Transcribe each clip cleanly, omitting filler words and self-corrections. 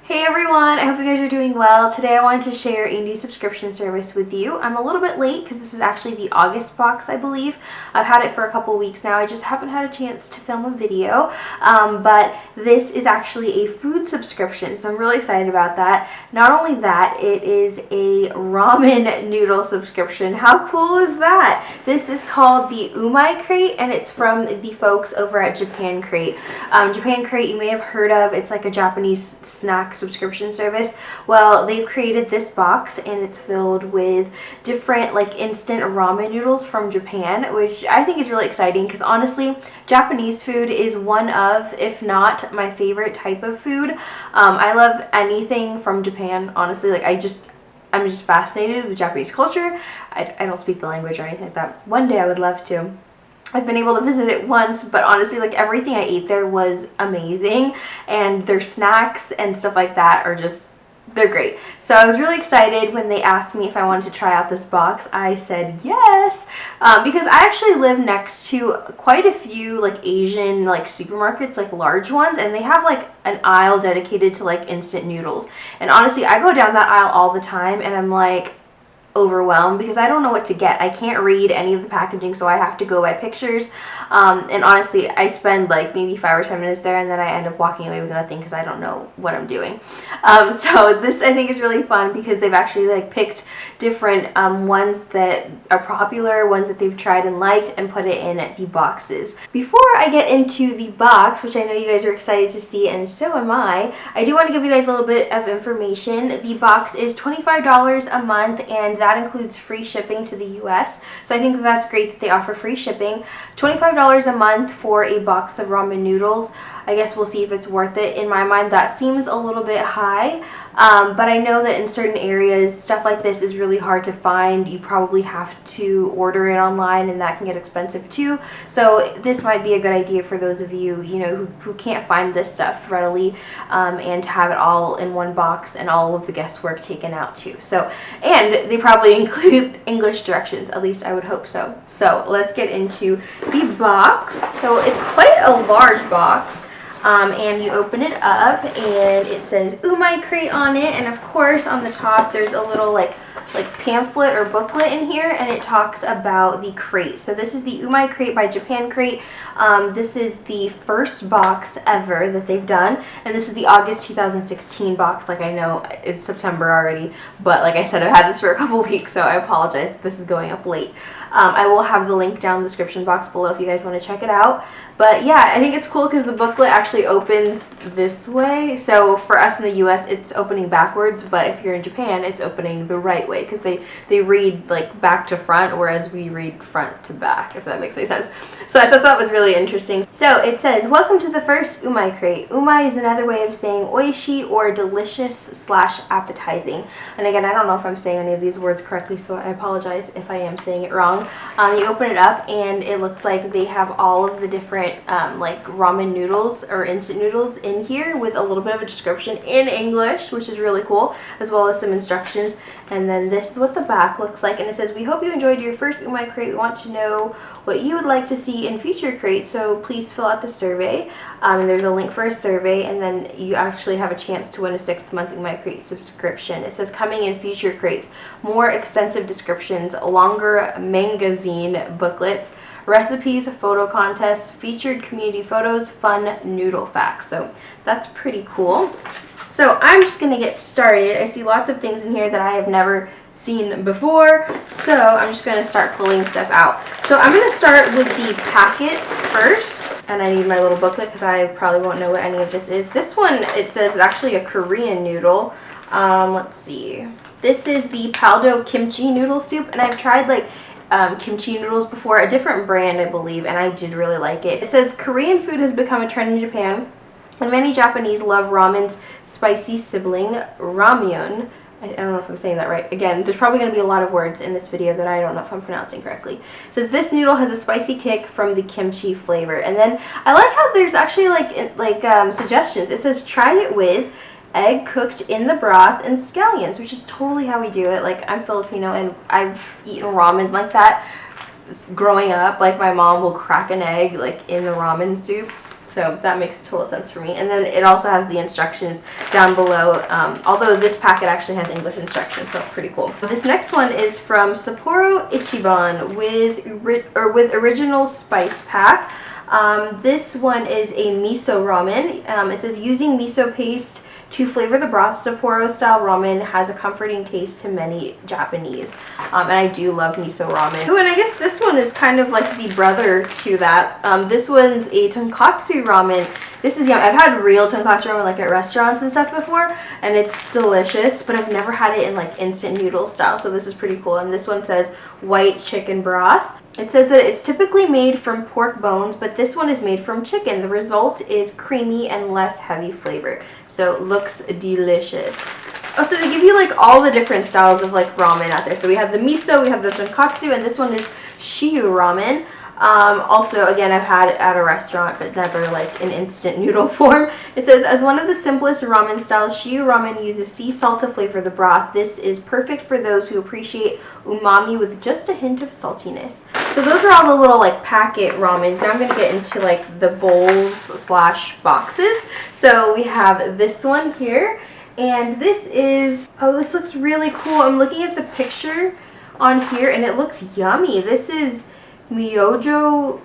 Hey everyone, I hope you guys are doing well. Today I wanted to share a new subscription service with you. I'm a little bit late because this is actually the August box, I believe. I've had it for a couple weeks now. I just haven't had a chance to film a video, but this is actually a food subscription, so I'm really excited about that. Not only that, it is a ramen noodle subscription. How cool is that? This is called the Umai crate, and it's from the folks over at Japan Crate. Japan Crate, you may have heard of. It's like a Japanese snack subscription service. Well, they've created this box and it's filled with different like instant ramen noodles from Japan, which I think is really exciting because honestly, Japanese food is one of, if not my favorite type of food. I love anything from Japan, honestly. Like I'm just fascinated with Japanese culture. I don't speak the language or anything like that. One day I would love to. I've been able to visit it once, but honestly, like everything I ate there was amazing, and their snacks and stuff like that are just, they're great. So I was really excited when they asked me if I wanted to try out this box. I said yes, because I actually live next to quite a few like Asian like supermarkets, like large ones, and they have like an aisle dedicated to like instant noodles. And honestly, I go down that aisle all the time and I'm like overwhelmed because I don't know what to get. I can't read any of the packaging, so I have to go by pictures, and honestly I spend like maybe 5 or 10 minutes there and then I end up walking away with nothing because I don't know what I'm doing. So this I think is really fun because they've actually like picked different ones that are popular, ones that they've tried and liked, and put it in the boxes. Before I get into the box, which I know you guys are excited to see, and so am I do want to give you guys a little bit of information. The box is $25 a month, and that includes free shipping to the US. So I think that's great that they offer free shipping. $25 a month for a box of ramen noodles. I guess we'll see if it's worth it. In my mind, that seems a little bit high, but I know that in certain areas, stuff like this is really hard to find. You probably have to order it online, and that can get expensive too. So this might be a good idea for those of you, who can't find this stuff readily, and to have it all in one box and all of the guesswork taken out too. So, and they probably include English directions, at least I would hope so. So let's get into the box. So it's quite a large box. And you open it up and it says Umai crate on it, and of course on the top there's a little like pamphlet or booklet in here, and it talks about the crate. So this is the Umai crate by Japan Crate. This is the first box ever that they've done, and this is the August 2016 box. Like, I know it's September already, but like I said, I've had this for a couple weeks, so I apologize if this is going up late. I will have the link down in the description box below if you guys want to check it out. But yeah, I think it's cool because the booklet actually opens this way. So for us in the US, it's opening backwards, but if you're in Japan, it's opening the right way because they read like back to front, whereas we read front to back, if that makes any sense. So I thought that was really interesting. So it says, welcome to the first Umai crate. Umai is another way of saying oishi, or delicious/appetizing. And again, I don't know if I'm saying any of these words correctly, so I apologize if I am saying it wrong. You open it up and it looks like they have all of the different like ramen noodles or instant noodles in here with a little bit of a description in English, which is really cool, as well as some instructions. And then this is what the back looks like, and it says, we hope you enjoyed your first Umai crate. We want to know what you would like to see in future crates, so please fill out the survey. And there's a link for a survey, and then you actually have a chance to win a 6-month Umai crate subscription. It says, coming in future crates, more extensive descriptions, longer magazine booklets, recipes, photo contests, featured community photos, fun noodle facts. So that's pretty cool. So I'm just going to get started. I see lots of things in here that I have never seen before, so I'm just going to start pulling stuff out. So I'm going to start with the packets first, and I need my little booklet because I probably won't know what any of this is. This one, it says, is actually a Korean noodle. Let's see. This is the Paldo kimchi noodle soup, and I've tried like kimchi noodles before, a different brand I believe, and I did really like it. It says, Korean food has become a trend in Japan, and many Japanese love ramen's spicy sibling, ramyeon. I don't know if I'm saying that right. Again, there's probably going to be a lot of words in this video that I don't know if I'm pronouncing correctly. It says, this noodle has a spicy kick from the kimchi flavor. And then I like how there's actually like suggestions. It says, try it with egg cooked in the broth and scallions, which is totally how we do it. Like, I'm Filipino and I've eaten ramen like that growing up. Like, my mom will crack an egg like in the ramen soup. So that makes total sense for me. And then it also has the instructions down below, although this packet actually has English instructions, so it's pretty cool. This next one is from Sapporo Ichiban with original spice pack. This one is a miso ramen. It says using miso paste to flavor the broth, Sapporo style ramen has a comforting taste to many Japanese. And I do love miso ramen. Oh, and I guess this one is kind of like the brother to that. This one's a Tonkotsu Ramen. This is yum. I've had real Tonkotsu Ramen like at restaurants and stuff before, and it's delicious, but I've never had it in like instant noodle style, so this is pretty cool. And this one says white chicken broth. It says that it's typically made from pork bones, but this one is made from chicken. The result is creamy and less heavy flavor. So it looks delicious. Oh, so they give you like all the different styles of like ramen out there. So we have the miso, we have the tonkatsu, and this one is shiyu ramen. Also, again, I've had it at a restaurant, but never like in instant noodle form. It says, as one of the simplest ramen styles, shiyu ramen uses sea salt to flavor the broth. This is perfect for those who appreciate umami with just a hint of saltiness. So those are all the little like packet ramens. Now I'm going to get into like the bowls slash boxes. So we have this one here, and this is, oh, this looks really cool. I'm looking at the picture on here, and it looks yummy. This is Myojo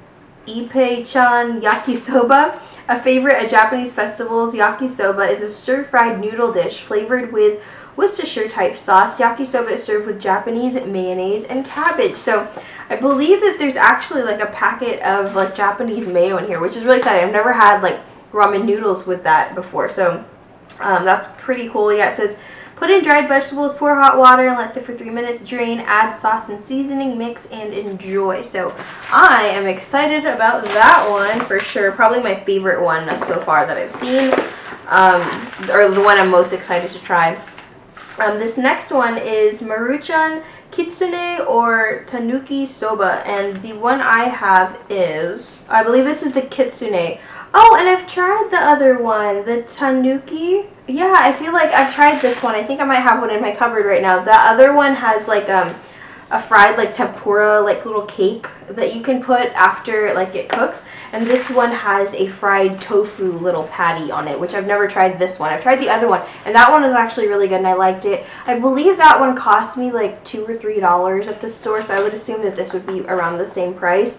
Ippei-chan yakisoba. A favorite at Japanese festivals, yakisoba is a stir-fried noodle dish flavored with Worcestershire type sauce. Yakisoba is served with Japanese mayonnaise and cabbage. So I believe that there's actually like a packet of like Japanese mayo in here, which is really exciting. I've never had like ramen noodles with that before, so that's pretty cool. Yeah, it says put in dried vegetables, pour hot water, and let sit for 3 minutes. Drain, add sauce and seasoning, mix, and enjoy. So I am excited about that one for sure. Probably my favorite one so far that I've seen, or the one I'm most excited to try. This next one is Maruchan Kitsune or Tanuki Soba, and the one I have is, I believe this is the Kitsune. Oh, and I've tried the other one, the Tanuki. Yeah, I feel like I've tried this one. I think I might have one in my cupboard right now. The other one has like a fried like tempura like little cake that you can put after like it cooks, and this one has a fried tofu little patty on it, which I've never tried this one. I've tried the other one, and that one is actually really good and I liked it. I believe that one cost me like $2 or $3 at the store, so I would assume that this would be around the same price.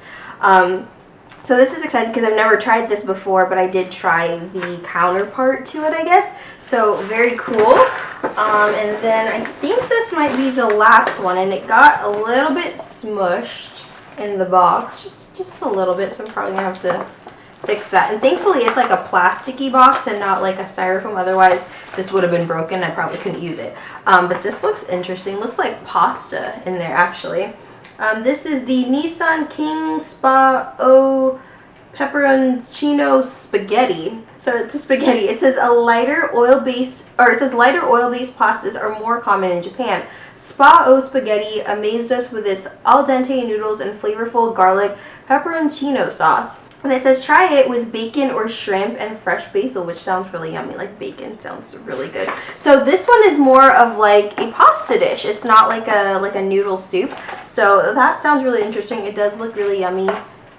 So this is exciting because I've never tried this before, but I did try the counterpart to it, I guess. So very cool. And then I think this might be the last one, and it got a little bit smushed in the box, just a little bit, so I'm probably gonna have to fix that. And thankfully it's like a plasticky box and not like a styrofoam, otherwise this would have been broken. I probably couldn't use it. But this looks interesting. Looks like pasta in there actually. This is the Nissan King Spa O Peperoncino Spaghetti. So it's a spaghetti. It says lighter oil-based pastas are more common in Japan. Spa O Spaghetti amazed us with its al dente noodles and flavorful garlic pepperoncino sauce. And it says try it with bacon or shrimp and fresh basil, which sounds really yummy. Like bacon sounds really good. So this one is more of like a pasta dish. It's not like a noodle soup. So that sounds really interesting. It does look really yummy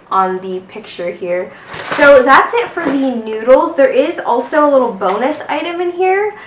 on the picture here. So that's it for the noodles. There is also a little bonus item in here.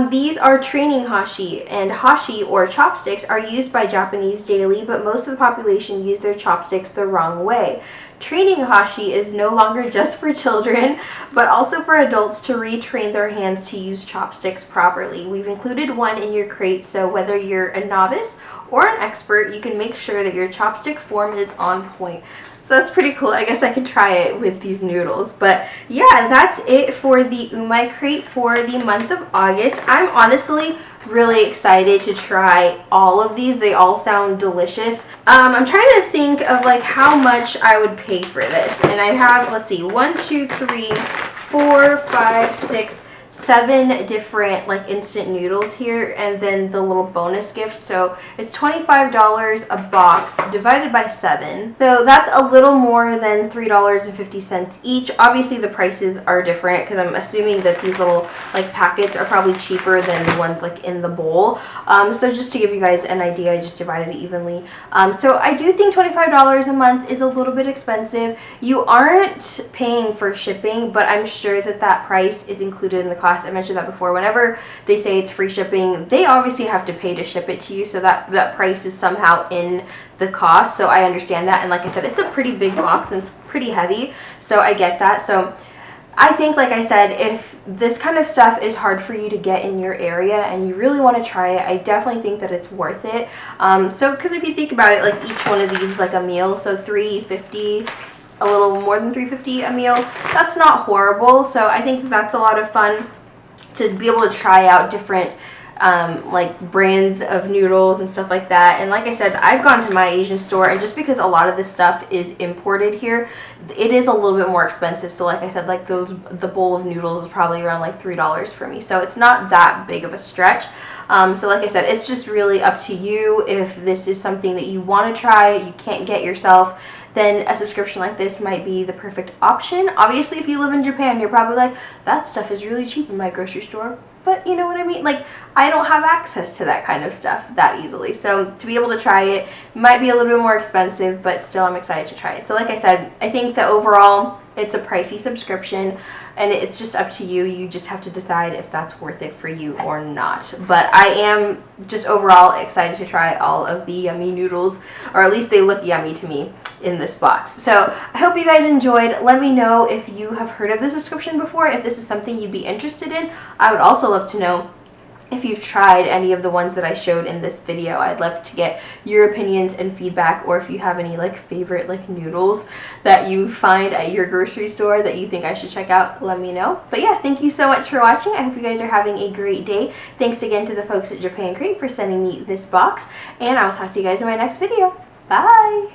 These are training hashi, and hashi or chopsticks are used by Japanese daily, but most of the population use their chopsticks the wrong way. Training hashi is no longer just for children, but also for adults to retrain their hands to use chopsticks properly. We've included one in your crate, so whether you're a novice or an expert, you can make sure that your chopstick form is on point. So that's pretty cool. I guess I can try it with these noodles. But yeah, that's it for the Umai crate for the month of August. I'm honestly really excited to try all of these. They all sound delicious. I'm trying to think of like how much I would pay for this. And I have, let's see, 1, 2, 3, 4, 5, 6, 7 different like instant noodles here, and then the little bonus gift. So it's $25 a box divided by 7. So that's a little more than $3.50 each. Obviously the prices are different because I'm assuming that these little like packets are probably cheaper than the ones like in the bowl. So just to give you guys an idea, I just divided it evenly. So I do think $25 a month is a little bit expensive. You aren't paying for shipping, but I'm sure that that price is included in the cost. I mentioned that before. Whenever they say it's free shipping, they obviously have to pay to ship it to you, so that price is somehow in the cost. So I understand that, and like I said, it's a pretty big box and it's pretty heavy, so I get that. So I think, like I said, if this kind of stuff is hard for you to get in your area and you really want to try it, I definitely think that it's worth it. So because if you think about it, like each one of these is like a meal, so $3.50, a little more than $3.50 a meal. That's not horrible. So I think that's a lot of fun to be able to try out different like brands of noodles and stuff like that. And like I said, I've gone to my Asian store, and just because a lot of this stuff is imported here, it is a little bit more expensive. So like I said, like the bowl of noodles is probably around like $3 for me, so it's not that big of a stretch. So like I said, it's just really up to you. If this is something that you want to try, you can't get yourself, then a subscription like this might be the perfect option. Obviously, if you live in Japan, you're probably like, that stuff is really cheap in my grocery store. But you know what I mean? Like, I don't have access to that kind of stuff that easily. So to be able to try it might be a little bit more expensive, but still I'm excited to try it. So like I said, I think that overall it's a pricey subscription, and it's just up to you. You just have to decide if that's worth it for you or not. But I am just overall excited to try all of the yummy noodles, or at least they look yummy to me in this box. So I hope you guys enjoyed. Let me know if you have heard of the subscription before, if this is something you'd be interested in. I would also love to know if you've tried any of the ones that I showed in this video. I'd love to get your opinions and feedback, or if you have any like favorite like noodles that you find at your grocery store that you think I should check out, let me know. But yeah, thank you so much for watching. I hope you guys are having a great day. Thanks again to the folks at Japan Crate for sending me this box, and I will talk to you guys in my next video. Bye!